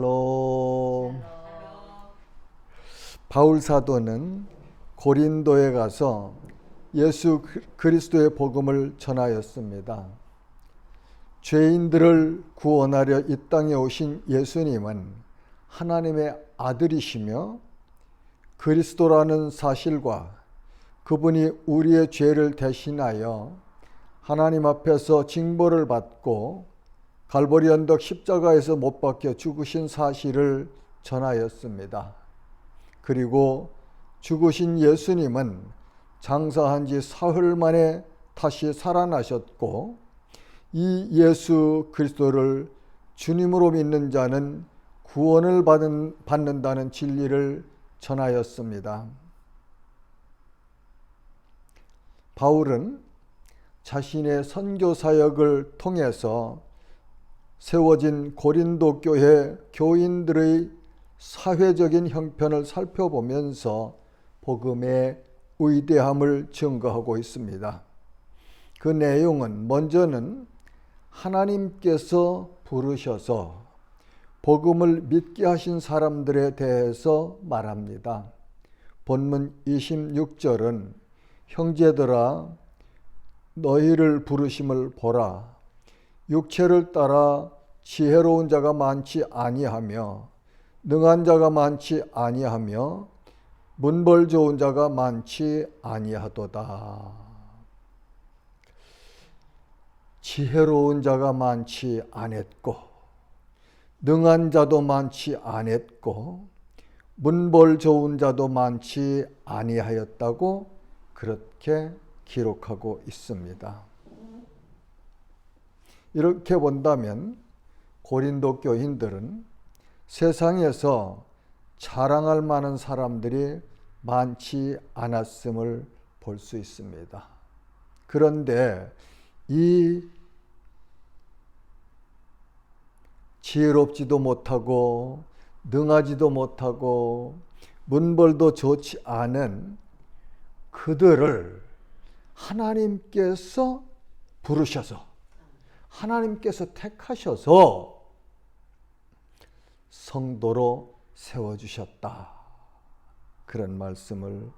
샬롬. 바울 사도는 고린도에 가서 예수 그리스도의 복음을 전하였습니다. 죄인들을 구원하려 이 땅에 오신 예수님은 하나님의 아들이시며 그리스도라는 사실과 그분이 우리의 죄를 대신하여 하나님 앞에서 징벌을 받고 갈보리 언덕 십자가에서 못 박혀 죽으신 사실을 전하였습니다. 그리고 죽으신 예수님은 장사한 지 사흘 만에 다시 살아나셨고, 이 예수 그리스도를 주님으로 믿는 자는 구원을 받는다는 진리를 전하였습니다. 바울은 자신의 선교 사역을 통해서 세워진 고린도 교회 교인들의 사회적인 형편을 살펴보면서 복음의 위대함을 증거하고 있습니다. 그 내용은 먼저는 하나님께서 부르셔서 복음을 믿게 하신 사람들에 대해서 말합니다. 본문 26절은 형제들아 너희를 부르심을 보라. 육체를 따라 지혜로운 자가 많지 아니하며 능한 자가 많지 아니하며 문벌 좋은 자가 많지 아니하도다. 지혜로운 자가 많지 않았고 능한 자도 많지 않았고 문벌 좋은 자도 많지 아니하였다고 그렇게 기록하고 있습니다. 이렇게 본다면 고린도 교인들은 세상에서 자랑할 만한 사람들이 많지 않았음을 볼 수 있습니다. 그런데 이 지혜롭지도 못하고 능하지도 못하고 문벌도 좋지 않은 그들을 하나님께서 부르셔서 하나님께서 택하셔서 성도로 세워주셨다. 그런 말씀을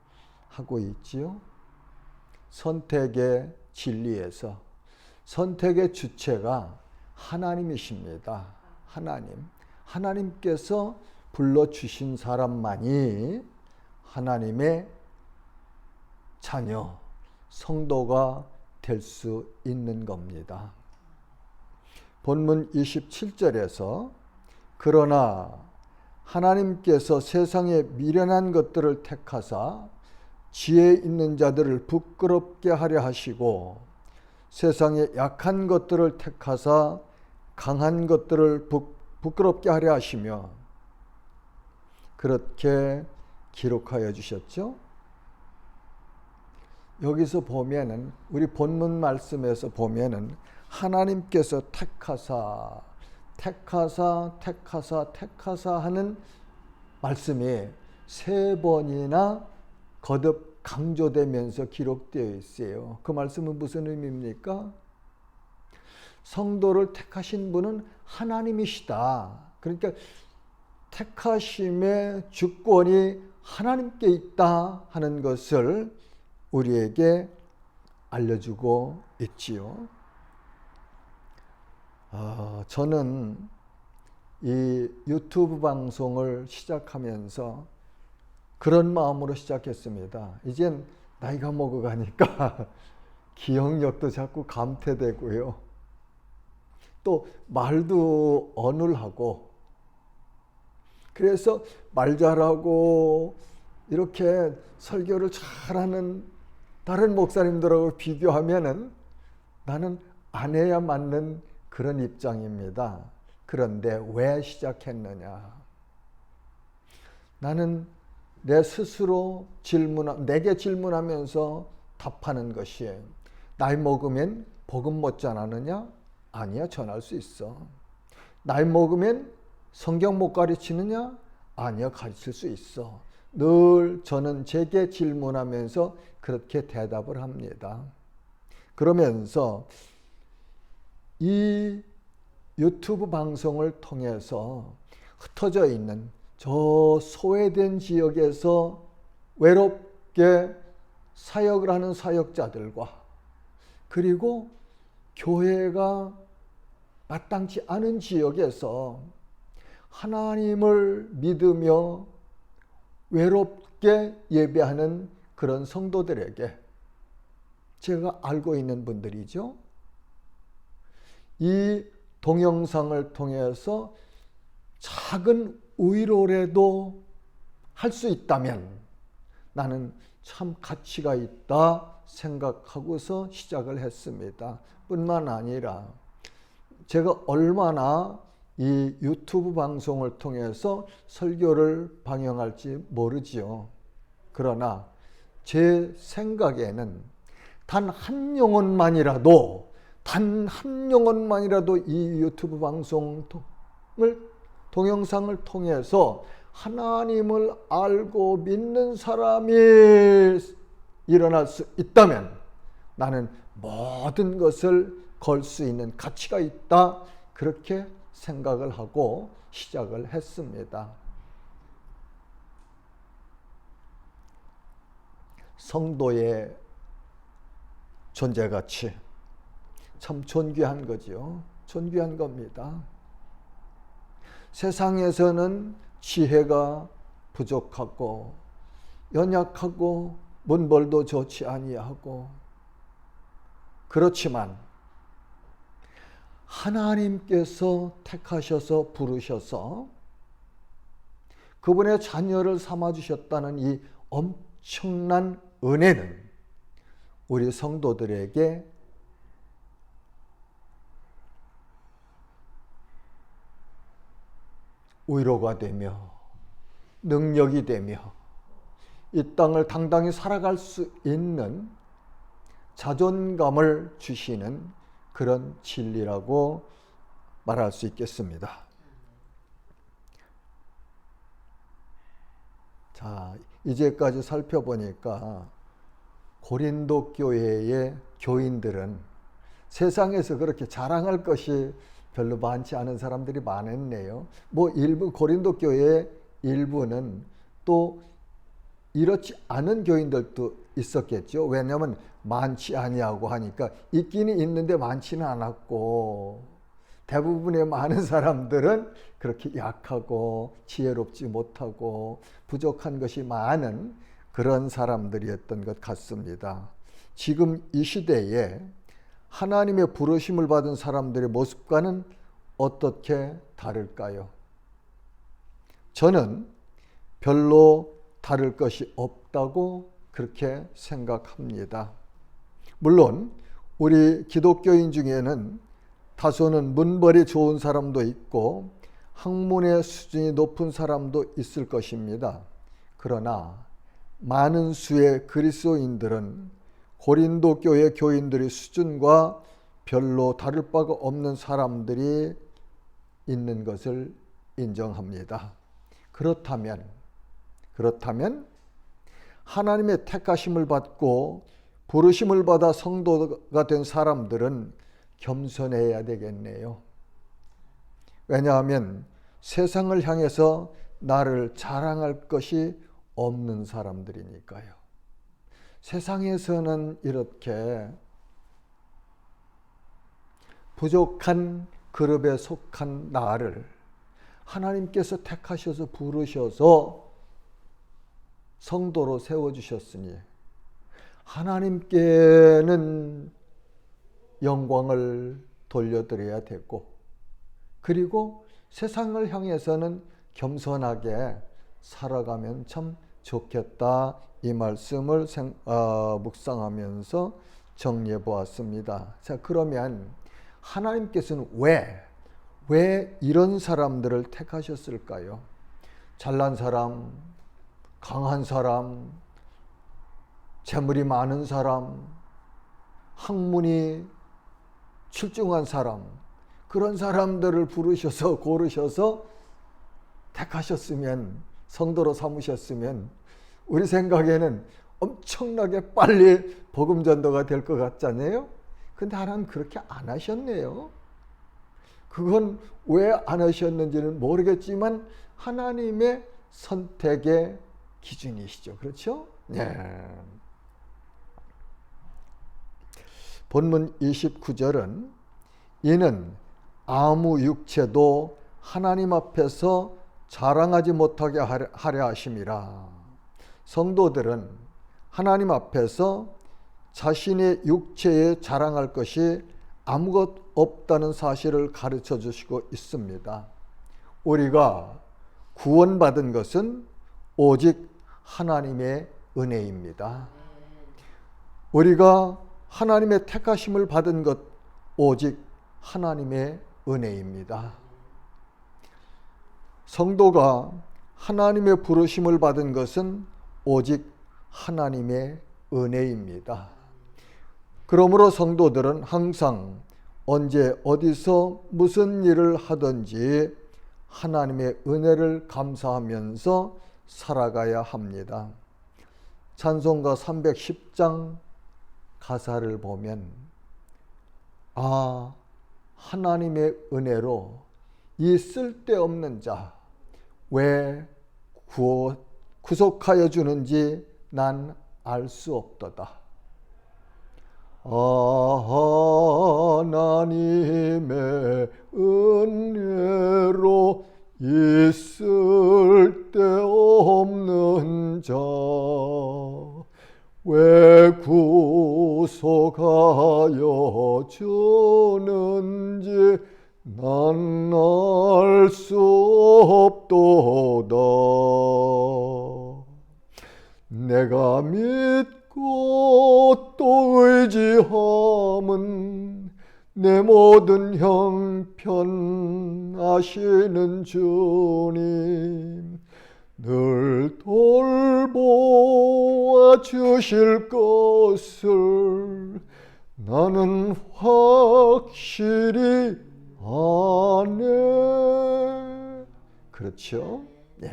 하고 있지요. 선택의 진리에서 선택의 주체가 하나님이십니다. 하나님께서 불러주신 사람만이 하나님의 자녀, 성도가 될 수 있는 겁니다. 본문 27절에서 그러나 하나님께서 세상에 미련한 것들을 택하사 지혜 있는 자들을 부끄럽게 하려 하시고 세상에 약한 것들을 택하사 강한 것들을 부끄럽게 하려 하시며 그렇게 기록하여 주셨죠. 여기서 보면은 우리 본문 말씀에서 보면은 하나님께서 택하사 하는 말씀이 3번이나 거듭 강조되면서 기록되어 있어요. 그 말씀은 무슨 의미입니까? 성도를 택하신 분은 하나님이시다. 그러니까 택하심의 주권이 하나님께 있다 하는 것을 우리에게 알려주고 있지요. 저는 이 유튜브 방송을 시작하면서 그런 마음으로 시작했습니다. 이젠 나이가 먹어가니까 기억력도 자꾸 감퇴되고요. 또 말도 어눌하고 그래서 말 잘하고 이렇게 설교를 잘하는 다른 목사님들하고 비교하면은 나는 안 해야 맞는 그런 입장입니다. 그런데 왜 시작했느냐? 나는 내 스스로 내게 질문하면서 답하는 것이 나이 먹으면 복음 못 전하느냐? 아니야, 전할 수 있어. 나이 먹으면 성경 못 가르치느냐? 아니야, 가르칠 수 있어. 늘 저는 제게 질문하면서 그렇게 대답을 합니다. 그러면서 이 유튜브 방송을 통해서 흩어져 있는 저 소외된 지역에서 외롭게 사역을 하는 사역자들과 그리고 교회가 마땅치 않은 지역에서 하나님을 믿으며 외롭게 예배하는 그런 성도들에게 제가 알고 있는 분들이죠. 이 동영상을 통해서 작은 위로라도 할 수 있다면 나는 참 가치가 있다 생각하고서 시작을 했습니다. 뿐만 아니라 제가 얼마나 이 유튜브 방송을 통해서 설교를 방영할지 모르지요. 그러나 제 생각에는 단 한 영혼만이라도 이 유튜브 방송을 동영상을 통해서 하나님을 알고 믿는 사람이 일어날 수 있다면 나는 모든 것을 걸 수 있는 가치가 있다. 그렇게 생각을 하고 시작을 했습니다. 성도의 존재가치 참 존귀한 거죠. 존귀한 겁니다. 세상에서는 지혜가 부족하고 연약하고 문벌도 좋지 아니하고 그렇지만 하나님께서 택하셔서 부르셔서 그분의 자녀를 삼아주셨다는 이 엄청난 은혜는 우리 성도들에게 위로가 되며 능력이 되며 이 땅을 당당히 살아갈 수 있는 자존감을 주시는 그런 진리라고 말할 수 있겠습니다. 자, 이제까지 살펴보니까 고린도 교회의 교인들은 세상에서 그렇게 자랑할 것이 별로 많지 않은 사람들이 많았네요. 일부 고린도 교회의 일부는 또 이렇지 않은 교인들도 있었겠죠. 왜냐하면 많지 아니하고 하니까 있기는 있는데 많지는 않았고 대부분의 많은 사람들은 그렇게 약하고 지혜롭지 못하고 부족한 것이 많은 그런 사람들이었던 것 같습니다. 지금 이 시대에 하나님의 부르심을 받은 사람들의 모습과는 어떻게 다를까요? 저는 별로 다를 것이 없다고 그렇게 생각합니다. 물론 우리 기독교인 중에는 다소는 문벌이 좋은 사람도 있고 학문의 수준이 높은 사람도 있을 것입니다. 그러나 많은 수의 그리스도인들은 고린도 교회 교인들의 수준과 별로 다를 바가 없는 사람들이 있는 것을 인정합니다. 그렇다면 하나님의 택하심을 받고 부르심을 받아 성도가 된 사람들은 겸손해야 되겠네요. 왜냐하면 세상을 향해서 나를 자랑할 것이 없는 사람들이니까요. 세상에서는 이렇게 부족한 그룹에 속한 나를 하나님께서 택하셔서 부르셔서 성도로 세워주셨으니 하나님께는 영광을 돌려드려야 되고 그리고 세상을 향해서는 겸손하게 살아가면 참 좋겠다. 이 말씀을 묵상하면서 정리해 보았습니다. 자, 그러면 하나님께서는 왜 이런 사람들을 택하셨을까요? 잘난 사람, 강한 사람, 재물이 많은 사람, 학문이 출중한 사람, 그런 사람들을 부르셔서 고르셔서 택하셨으면, 성도로 삼으셨으면 우리 생각에는 엄청나게 빨리 복음 전도가 될 것 같잖아요. 근데 하나님 그렇게 안 하셨네요. 그건 왜 안 하셨는지는 모르겠지만 하나님의 선택의 기준이시죠. 그렇죠? 네. 본문 29절은 이는 아무 육체도 하나님 앞에서 자랑하지 못하게 하려 하심이라. 성도들은 하나님 앞에서 자신의 육체에 자랑할 것이 아무것 없다는 사실을 가르쳐 주시고 있습니다. 우리가 구원받은 것은 오직 하나님의 은혜입니다. 우리가 하나님의 택하심을 받은 것 오직 하나님의 은혜입니다. 성도가 하나님의 부르심을 받은 것은 오직 하나님의 은혜입니다. 그러므로 성도들은 항상 언제 어디서 무슨 일을 하든지 하나님의 은혜를 감사하면서 살아가야 합니다. 찬송가 310장 가사를 보면 하나님의 은혜로 이 쓸데없는 자 왜 구속하여 주는지 난 알 수 없도다. 하나님의 은혜로 이 쓸데없는 자 왜 구속하여 주는지 난 알 수 없도다. 내가 믿고 또 의지함은 내 모든 형편 아시는 주님 늘 돌보아 주실 것을 나는 확실히 아네. 그렇죠? 예.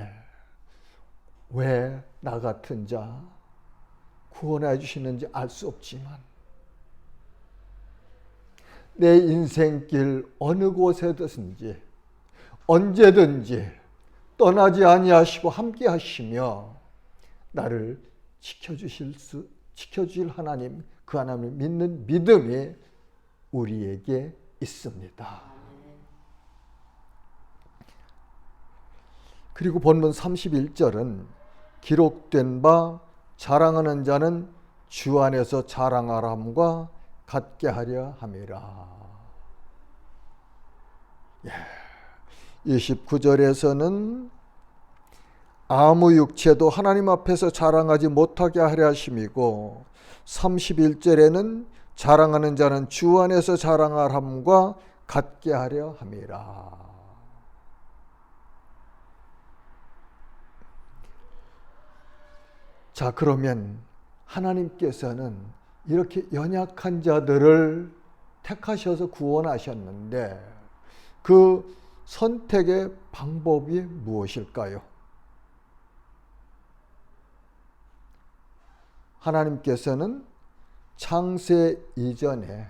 왜 나 같은 자 구원해 주시는지 알 수 없지만 내 인생길 어느 곳에든지 언제든지 떠나지 아니하시고 함께 하시며 나를 지켜주실 하나님, 그 하나님을 믿는 믿음이 우리에게 있습니다. 그리고 본문 31절은 기록된 바 자랑하는 자는 주 안에서 자랑하람과 같게 하려 함이라. 29절에서는 아무 육체도 하나님 앞에서 자랑하지 못하게 하려 하심이고 31절에는 자랑하는 자는 주 안에서 자랑하람과 같게 하려 함이라. 자, 그러면 하나님께서는 이렇게 연약한 자들을 택하셔서 구원하셨는데 그 선택의 방법이 무엇일까요? 하나님께서는 창세 이전에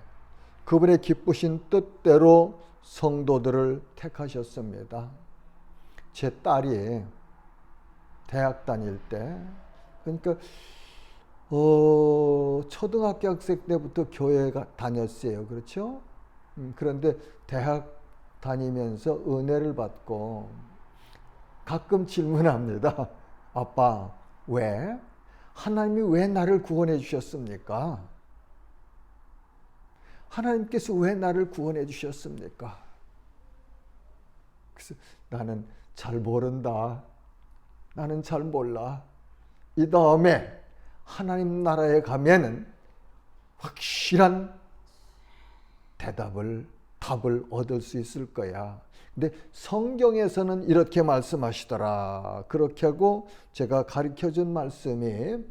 그분의 기쁘신 뜻대로 성도들을 택하셨습니다. 제 딸이 대학 다닐 때, 그러니까 초등학교 학생 때부터 교회 다녔어요. 그렇죠? 그런데 대학 다니면서 은혜를 받고 가끔 질문합니다. 아빠, 왜? 하나님이 왜 나를 구원해 주셨습니까? 하나님께서 왜 나를 구원해 주셨습니까? 그래서 나는 잘 모른다. 나는 잘 몰라. 이 다음에 하나님 나라에 가면은 확실한 답을 얻을 수 있을 거야. 근데 성경에서는 이렇게 말씀하시더라. 그렇게 하고 제가 가르쳐준 말씀이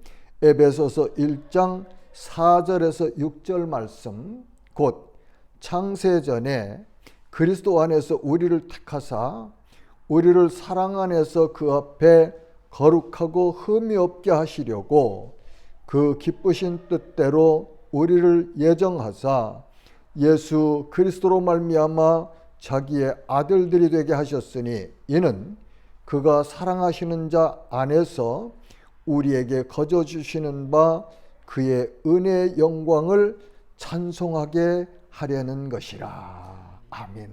에베소서 1장 4절에서 6절 말씀, 곧 창세전에 그리스도 안에서 우리를 택하사 우리를 사랑 안에서 그 앞에 거룩하고 흠이 없게 하시려고 그 기쁘신 뜻대로 우리를 예정하사 예수 그리스도로 말미암아 자기의 아들들이 되게 하셨으니 이는 그가 사랑하시는 자 안에서 우리에게 거저 주시는 바 그의 은혜의 영광을 찬송하게 하려는 것이라. 아멘.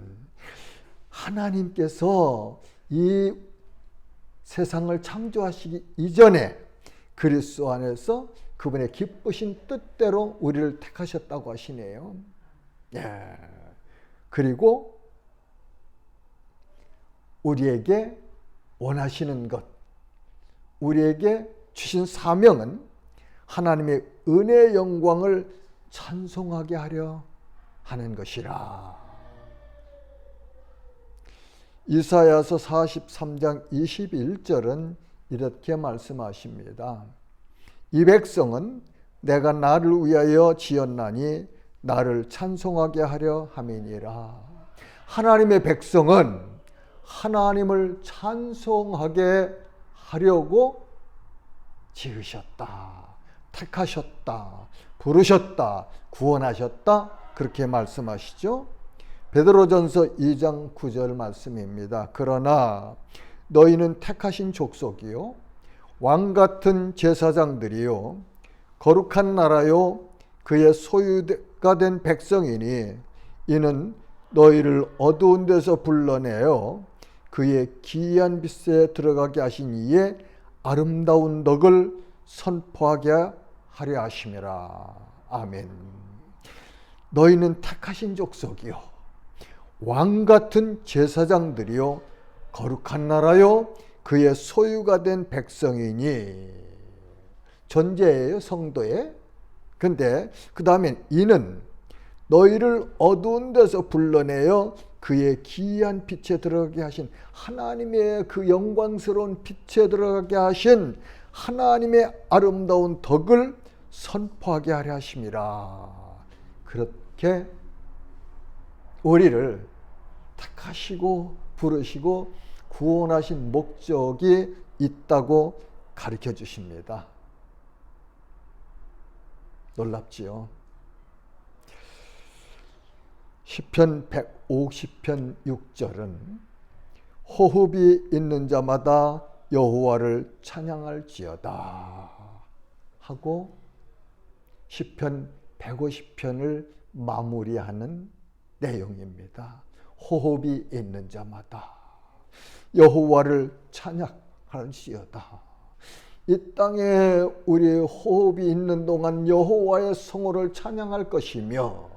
하나님께서 이 세상을 창조하시기 이전에 그리스도 안에서 그분의 기쁘신 뜻대로 우리를 택하셨다고 하시네요. 예. 그리고 우리에게 원하시는 것, 우리에게 주신 사명은 하나님의 은혜의 영광을 찬송하게 하려 하는 것이라. 이사야서 43장 21절은 이렇게 말씀하십니다. 이 백성은 내가 나를 위하여 지었나니 나를 찬송하게 하려 함이니라. 하나님의 백성은 하나님을 찬송하게 하려고 지으셨다, 택하셨다, 부르셨다, 구원하셨다, 그렇게 말씀하시죠. 베드로전서 2장 9절 말씀입니다. 그러나 너희는 택하신 족속이요 왕같은 제사장들이요 거룩한 나라요 그의 소유가 된 백성이니 이는 너희를 어두운 데서 불러내어 그의 기이한 빛에 들어가게 하신 이의 아름다운 덕을 선포하게 하려 하심이라. 아멘. 너희는 택하신 족속이요 왕같은 제사장들이요 거룩한 나라요 그의 소유가 된 백성이니, 존재예요, 성도에. 근데 그 다음엔 이는 너희를 어두운 데서 불러내어 그의 기이한 빛에 들어가게 하신, 하나님의 그 영광스러운 빛에 들어가게 하신 하나님의 아름다운 덕을 선포하게 하려 하심이라. 그렇게 우리를 택하시고 부르시고 구원하신 목적이 있다고 가르쳐 주십니다. 놀랍지요? 시편 150편 6절은 호흡이 있는 자마다 여호와를 찬양할지어다 하고 시편 150편을 마무리하는 내용입니다. 호흡이 있는 자마다 여호와를 찬양할지어다. 이 땅에 우리의 호흡이 있는 동안 여호와의 성호를 찬양할 것이며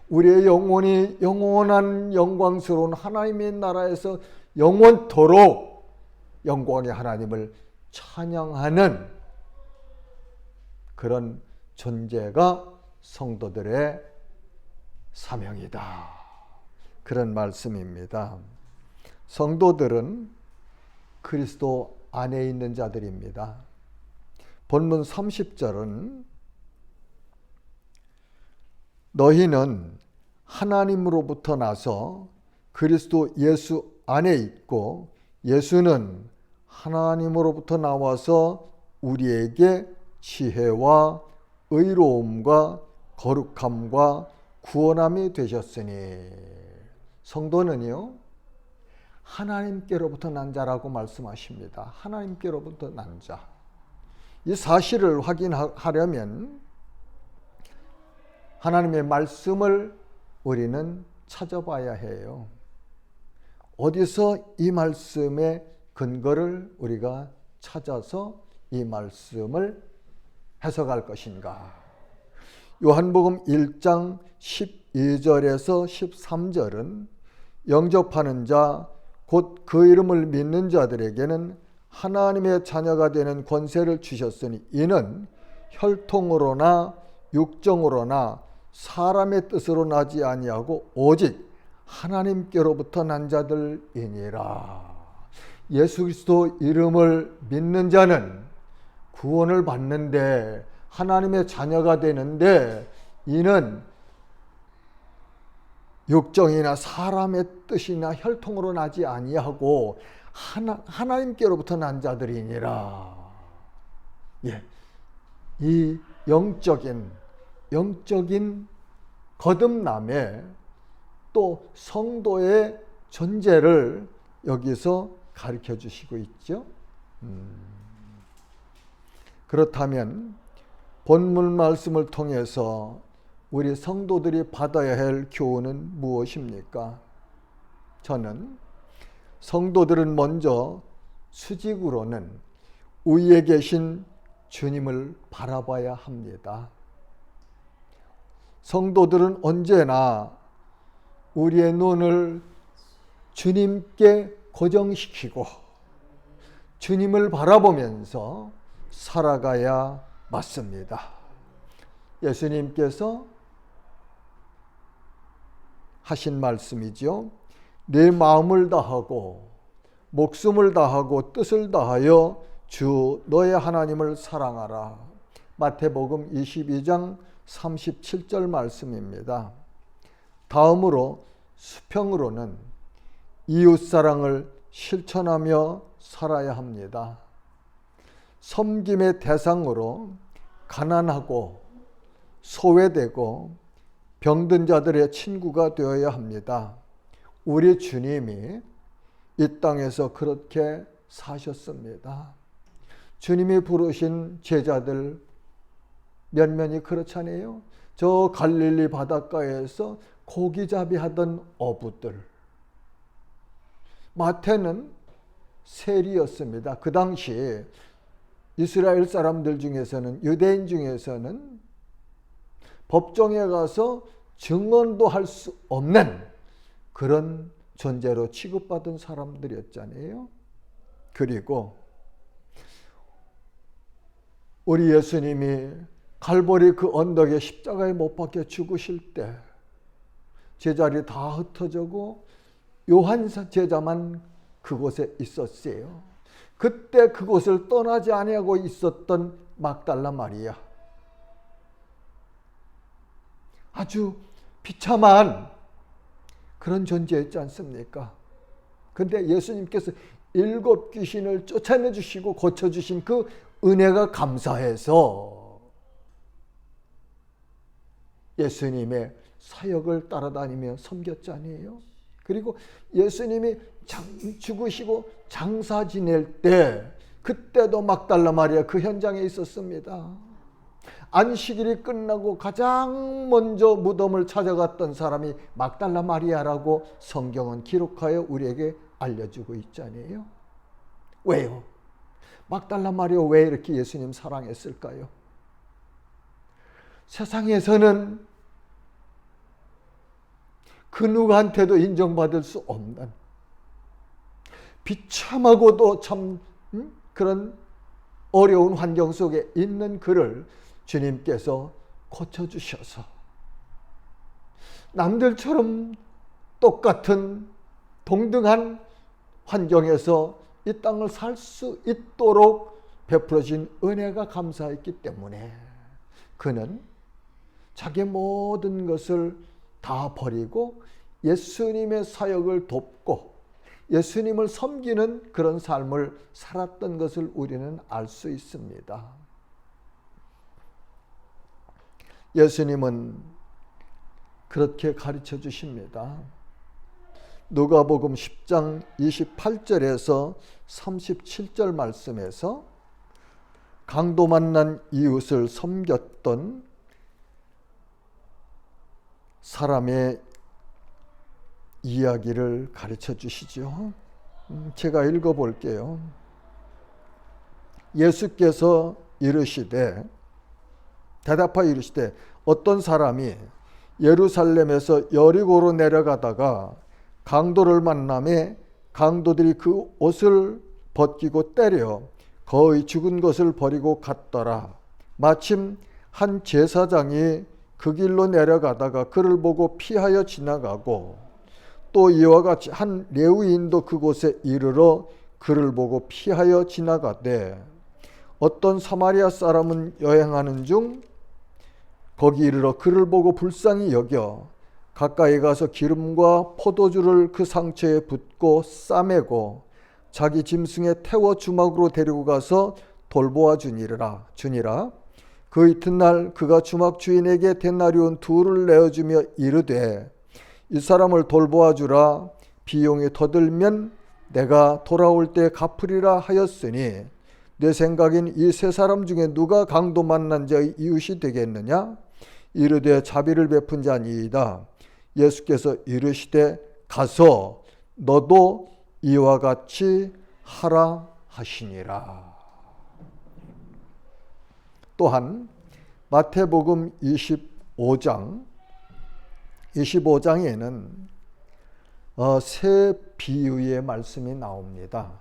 우리의 영혼이 영원한 영광스러운 하나님의 나라에서 영원토록 영광의 하나님을 찬양하는 그런 존재가 성도들의 사명이다. 그런 말씀입니다. 성도들은 그리스도 안에 있는 자들입니다. 본문 30절은 너희는 하나님으로부터 나서 그리스도 예수 안에 있고 예수는 하나님으로부터 나와서 우리에게 지혜와 의로움과 거룩함과 구원함이 되셨으니, 성도는요 하나님께로부터 난 자라고 말씀하십니다. 하나님께로부터 난 자. 이 사실을 확인하려면 하나님의 말씀을 우리는 찾아봐야 해요. 어디서 이 말씀의 근거를 우리가 찾아서 이 말씀을 해석할 것인가? 요한복음 1장 12절에서 13절은 영접하는 자, 곧 그 이름을 믿는 자들에게는 하나님의 자녀가 되는 권세를 주셨으니 이는 혈통으로나 육정으로나 사람의 뜻으로 나지 아니하고 오직 하나님께로부터 난 자들이니라. 예수 그리스도 이름을 믿는 자는 구원을 받는데 하나님의 자녀가 되는데 이는 육정이나 사람의 뜻이나 혈통으로 나지 아니하고 하나님께로부터 난 자들이니라. 예, 이 영적인 거듭남에 또 성도의 존재를 여기서 가르쳐 주시고 있죠. 그렇다면 본문 말씀을 통해서 우리 성도들이 받아야 할 교훈은 무엇입니까? 저는 성도들은 먼저 수직으로는 위에 계신 주님을 바라봐야 합니다. 성도들은 언제나 우리의 눈을 주님께 고정시키고 주님을 바라보면서 살아가야 맞습니다. 예수님께서 하신 말씀이죠. 내 마음을 다하고 목숨을 다하고 뜻을 다하여 주 너의 하나님을 사랑하라. 마태복음 22장 37절 말씀입니다. 다음으로 수평으로는 이웃사랑을 실천하며 살아야 합니다. 섬김의 대상으로 가난하고 소외되고 병든 자들의 친구가 되어야 합니다. 우리 주님이 이 땅에서 그렇게 사셨습니다. 주님이 부르신 제자들 면면이 그렇잖아요. 저 갈릴리 바닷가에서 고기잡이 하던 어부들. 마태는 세리였습니다. 그 당시 이스라엘 사람들 중에서는, 유대인 중에서는 법정에 가서 증언도 할 수 없는 그런 존재로 취급받은 사람들이었잖아요. 그리고 우리 예수님이 갈보리 그 언덕에 십자가에 못 박혀 죽으실 때 제자들이 다 흩어지고 요한 제자만 그곳에 있었어요. 그때 그곳을 떠나지 아니하고 있었던 막달라 마리아. 아주 비참한 그런 존재였지 않습니까? 근데 예수님께서 7 귀신을 쫓아내 주시고 고쳐주신 그 은혜가 감사해서 예수님의 사역을 따라다니며 섬겼잖아요. 그리고 예수님이 죽으시고 장사 지낼 때 그때도 막달라 마리아 그 현장에 있었습니다. 안식일이 끝나고 가장 먼저 무덤을 찾아갔던 사람이 막달라 마리아라고 성경은 기록하여 우리에게 알려주고 있잖아요. 왜요? 막달라 마리아 왜 이렇게 예수님 사랑했을까요? 세상에서는 그 누구한테도 인정받을 수 없는 비참하고도 참 그런 어려운 환경 속에 있는 그를 주님께서 고쳐주셔서 남들처럼 똑같은 동등한 환경에서 이 땅을 살 수 있도록 베풀어진 은혜가 감사했기 때문에 그는 자기 모든 것을 다 버리고 예수님의 사역을 돕고 예수님을 섬기는 그런 삶을 살았던 것을 우리는 알 수 있습니다. 예수님은 그렇게 가르쳐 주십니다. 누가복음 10장 28절에서 37절 말씀에서 강도 만난 이웃을 섬겼던 사람의 이야기를 가르쳐 주시죠. 제가 읽어볼게요. 예수께서 대답하여 이르시되 어떤 사람이 예루살렘에서 여리고로 내려가다가 강도를 만나매 강도들이 그 옷을 벗기고 때려 거의 죽은 것을 버리고 갔더라. 마침 한 제사장이 그 길로 내려가다가 그를 보고 피하여 지나가고 또 이와 같이 한 레위인도 그곳에 이르러 그를 보고 피하여 지나가되 어떤 사마리아 사람은 여행하는 중 거기 이르러 그를 보고 불쌍히 여겨 가까이 가서 기름과 포도주를 그 상처에 붓고 싸매고 자기 짐승에 태워 주막으로 데리고 가서 돌보아 주니라. 그 이튿날 그가 주막 주인에게 데나리온 2를 내어주며 이르되 이 사람을 돌보아 주라. 비용이 더 들면 내가 돌아올 때 갚으리라 하였으니 내 생각엔 이 세 사람 중에 누가 강도 만난 자의 이웃이 되겠느냐? 이르되 자비를 베푼 자니이다. 예수께서 이르시되 가서 너도 이와 같이 하라 하시니라. 또한 마태복음 25장에는 세 비유의 말씀이 나옵니다.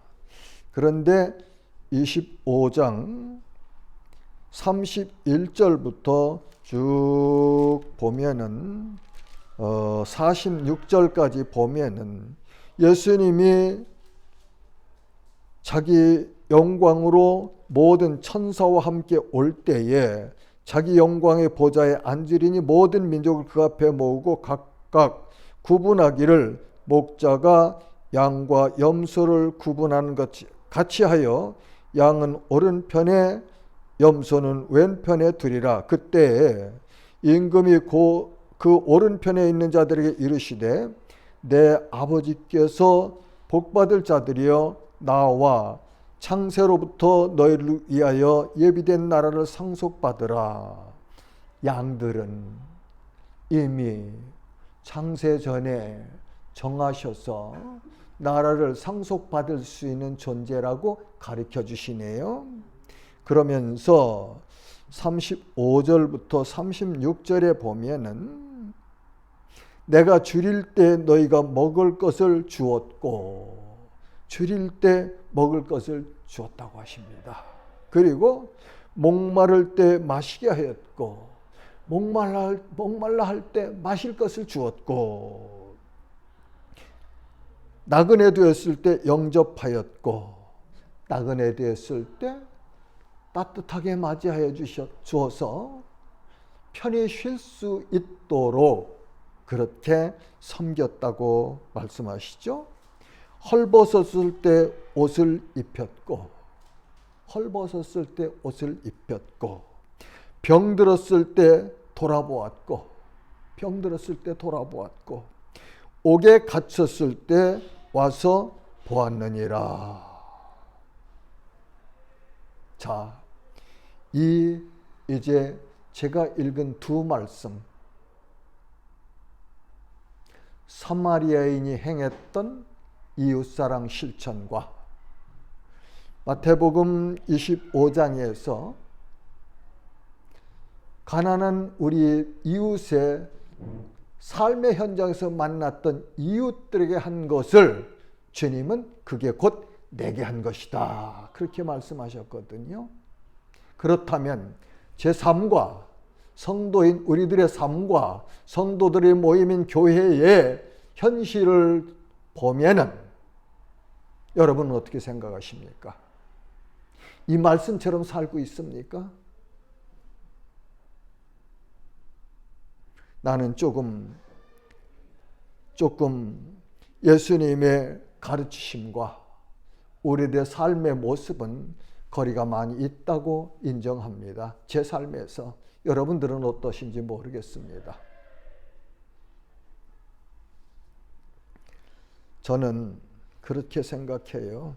그런데 25장 31절부터 쭉 보면은 46절까지 보면은 예수님이 자기 영광으로 모든 천사와 함께 올 때에 자기 영광의 보좌에 앉으리니 모든 민족을 그 앞에 모으고 각각 구분하기를 목자가 양과 염소를 구분하는 것 같이 하여 양은 오른편에 염소는 왼편에 두리라. 그때에 임금이 그 오른편에 있는 자들에게 이르시되 내 아버지께서 복받을 자들이여 나와 창세로부터 너희를 위하여 예비된 나라를 상속받으라. 양들은 이미 창세 전에 정하셔서 나라를 상속받을 수 있는 존재라고 가르쳐 주시네요. 그러면서 35절부터 36절에 보면은 내가 줄일 때 너희가 먹을 것을 주었고, 줄일 때 먹을 것을 주었다고 하십니다. 그리고 목마를 때 마시게 하였고, 목말라 할 때 마실 것을 주었고, 나그네 되었을 때 영접하였고, 나그네 되었을 때 따뜻하게 맞이하여 주어서 편히 쉴 수 있도록 그렇게 섬겼다고 말씀하시죠. 헐벗었을 때 옷을 입혔고, 헐벗었을 때 옷을 입혔고, 병들었을 때 돌아보았고, 병들었을 때 돌아보았고, 옥에 갇혔을 때 와서 보았느니라. 자, 이제 제가 읽은 두 말씀, 사마리아인이 행했던 이웃사랑 실천과 마태복음 25장에서 가난한 우리 이웃의 삶의 현장에서 만났던 이웃들에게 한 것을 주님은 그게 곧 내게 한 것이다, 그렇게 말씀하셨거든요. 그렇다면 제 삶과 성도인 우리들의 삶과 성도들의 모임인 교회의 현실을 보면은 여러분은 어떻게 생각하십니까? 이 말씀처럼 살고 있습니까? 나는 조금 예수님의 가르치심과 우리들의 삶의 모습은 거리가 많이 있다고 인정합니다. 제 삶에서. 여러분들은 어떠신지 모르겠습니다. 저는 그렇게 생각해요.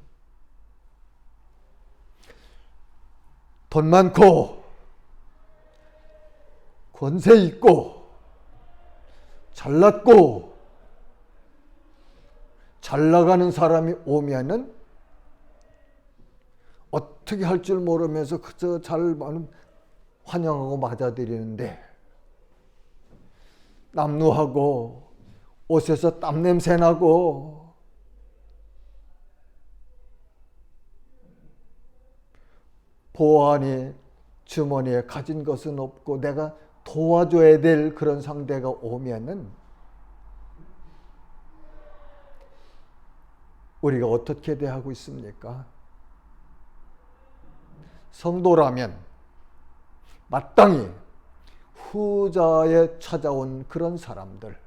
돈 많고 권세 있고 잘났고 잘 나가는 사람이 오면은 어떻게 할 줄 모르면서 그저 잘 환영하고 맞아들이는데, 남루하고 옷에서 땀냄새 나고 보안이 주머니에 가진 것은 없고 내가 도와줘야 될 그런 상대가 오면은 우리가 어떻게 대하고 있습니까? 성도라면 마땅히 후자에 찾아온 그런 사람들,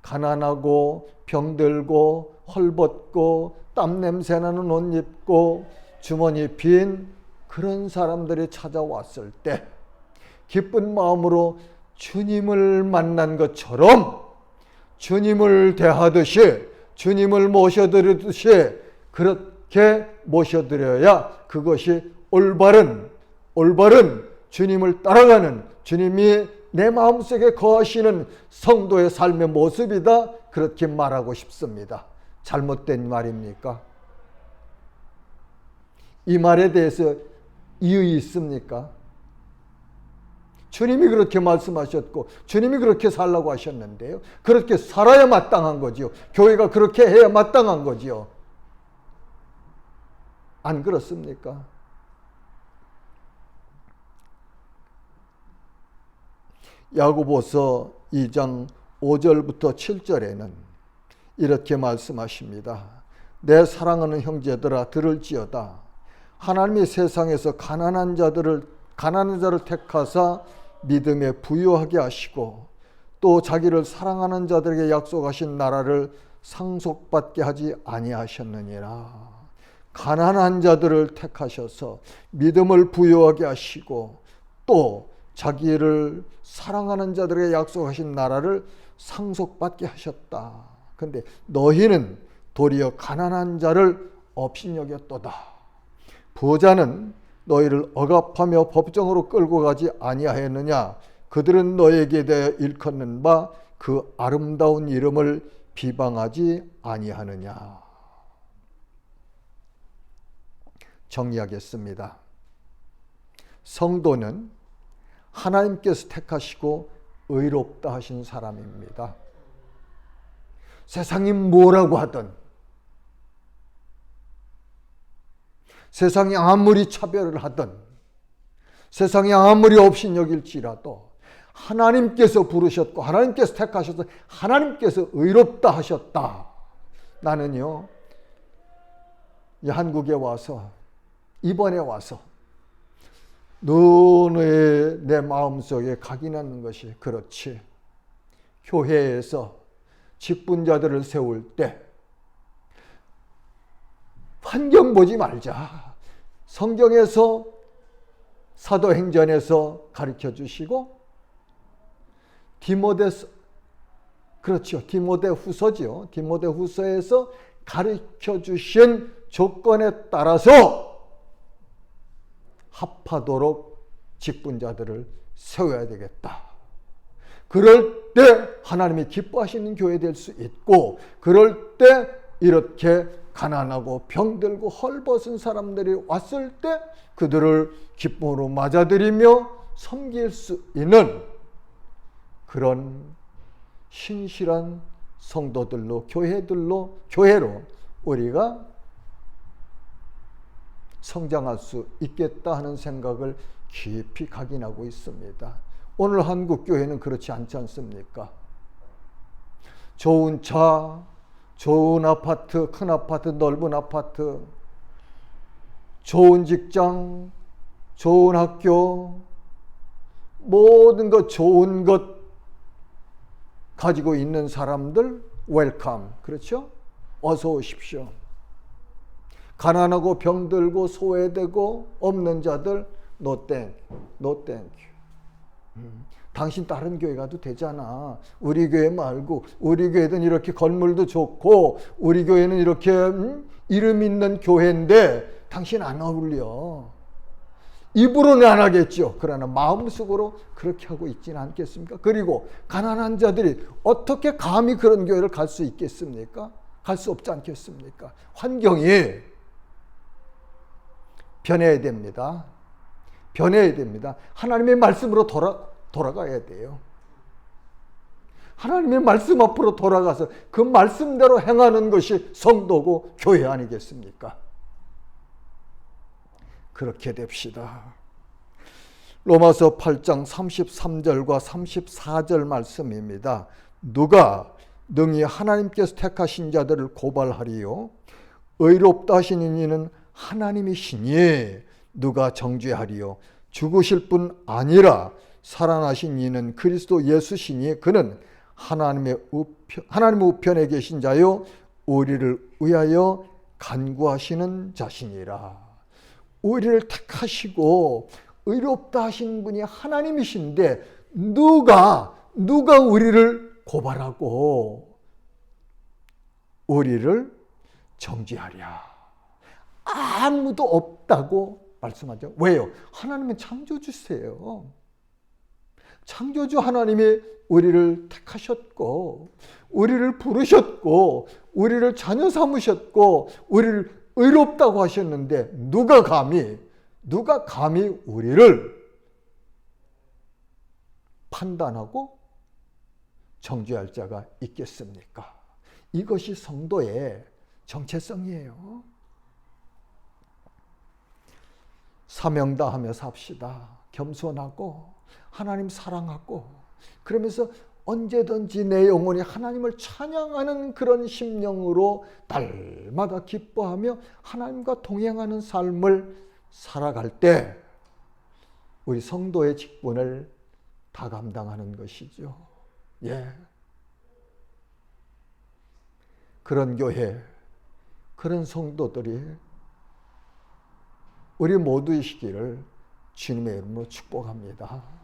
가난하고 병들고 헐벗고 땀냄새 나는 옷 입고 주머니 빈 그런 사람들이 찾아왔을 때 기쁜 마음으로 주님을 만난 것처럼 주님을 대하듯이 주님을 모셔드리듯이 그렇게 모셔드려야 그것이 올바른 주님을 따라가는, 주님이 내 마음속에 거하시는 성도의 삶의 모습이다, 그렇게 말하고 싶습니다. 잘못된 말입니까? 이 말에 대해서 이의 있습니까? 주님이 그렇게 말씀하셨고 주님이 그렇게 살라고 하셨는데요. 그렇게 살아야 마땅한 거지요. 교회가 그렇게 해야 마땅한 거지요. 안 그렇습니까? 야고보서 2장 5절부터 7절에는 이렇게 말씀하십니다. 내 사랑하는 형제들아 들을지어다. 하나님이 세상에서 가난한 자를 택하사 믿음에 부유하게 하시고 또 자기를 사랑하는 자들에게 약속하신 나라를 상속받게 하지 아니하셨느니라. 가난한 자들을 택하셔서 믿음을 부유하게 하시고 또 자기를 사랑하는 자들에게 약속하신 나라를 상속받게 하셨다. 그런데 너희는 도리어 가난한 자를 업신여겼도다. 부자는 너희를 억압하며 법정으로 끌고 가지 아니하였느냐. 그들은 너에게 대하여 일컫는 바 그 아름다운 이름을 비방하지 아니하느냐. 정리하겠습니다. 성도는 하나님께서 택하시고 의롭다 하신 사람입니다. 세상이 뭐라고 하든, 세상이 아무리 차별을 하든, 세상이 아무리 업신여길지라도 하나님께서 부르셨고 하나님께서 택하셔서 하나님께서 의롭다 하셨다. 나는요, 이 한국에 와서, 이번에 와서 너의 내 마음속에 각인하는 것이, 그렇지, 교회에서 직분자들을 세울 때 환경 보지 말자. 성경에서, 사도행전에서 가르쳐 주시고 디모데후서죠. 디모데후서에서 가르쳐 주신 조건에 따라서 합하도록 직분자들을 세워야 되겠다. 그럴 때 하나님이 기뻐하시는 교회 될 수 있고, 그럴 때 이렇게 가난하고 병들고 헐벗은 사람들이 왔을 때 그들을 기쁨으로 맞아들이며 섬길 수 있는 그런 신실한 성도들로, 교회로 우리가 성장할 수 있겠다 하는 생각을 깊이 각인하고 있습니다. 오늘 한국 교회는 그렇지 않지 않습니까? 좋은 차, 좋은 아파트, 큰 아파트, 넓은 아파트, 좋은 직장, 좋은 학교, 모든 것, 좋은 것 가지고 있는 사람들 웰컴, 그렇죠? 어서 오십시오. 가난하고 병들고 소외되고 없는 자들 no thank you. 당신 다른 교회 가도 되잖아. 우리 교회 말고, 우리 교회는 이렇게 건물도 좋고 우리 교회는 이렇게 이름 있는 교회인데 당신 안 어울려. 입으로는 안 하겠죠. 그러나 마음속으로 그렇게 하고 있지는 않겠습니까? 그리고 가난한 자들이 어떻게 감히 그런 교회를 갈 수 있겠습니까? 갈 수 없지 않겠습니까? 환경이 변해야 됩니다. 변해야 됩니다. 하나님의 말씀으로 돌아가야 돼요. 하나님의 말씀 앞으로 돌아가서 그 말씀대로 행하는 것이 성도고 교회 아니겠습니까? 그렇게 됩시다. 로마서 8장 33절과 34절 말씀입니다. 누가 능히 하나님께서 택하신 자들을 고발하리요? 의롭다 하시는 이는 하나님이시니 누가 정죄하리요? 죽으실 뿐 아니라 살아나신 이는 그리스도 예수시니 그는 하나님 우편에 계신 자요 우리를 위하여 간구하시는 자시니라. 우리를 택하시고 의롭다 하신 분이 하나님이신데 누가 우리를 고발하고 우리를 정죄하랴. 아무도 없다고 말씀하죠. 왜요? 하나님은 창조주세요. 창조주 하나님이 우리를 택하셨고, 우리를 부르셨고, 우리를 자녀 삼으셨고, 우리를 의롭다고 하셨는데 누가 감히 우리를 판단하고 정죄할 자가 있겠습니까? 이것이 성도의 정체성이에요. 사명다하며 삽시다. 겸손하고 하나님 사랑하고, 그러면서 언제든지 내 영혼이 하나님을 찬양하는 그런 심령으로 날마다 기뻐하며 하나님과 동행하는 삶을 살아갈 때 우리 성도의 직분을 다 감당하는 것이죠. 예. 그런 교회, 그런 성도들이 우리 모두이시기를 주님의 이름으로 축복합니다.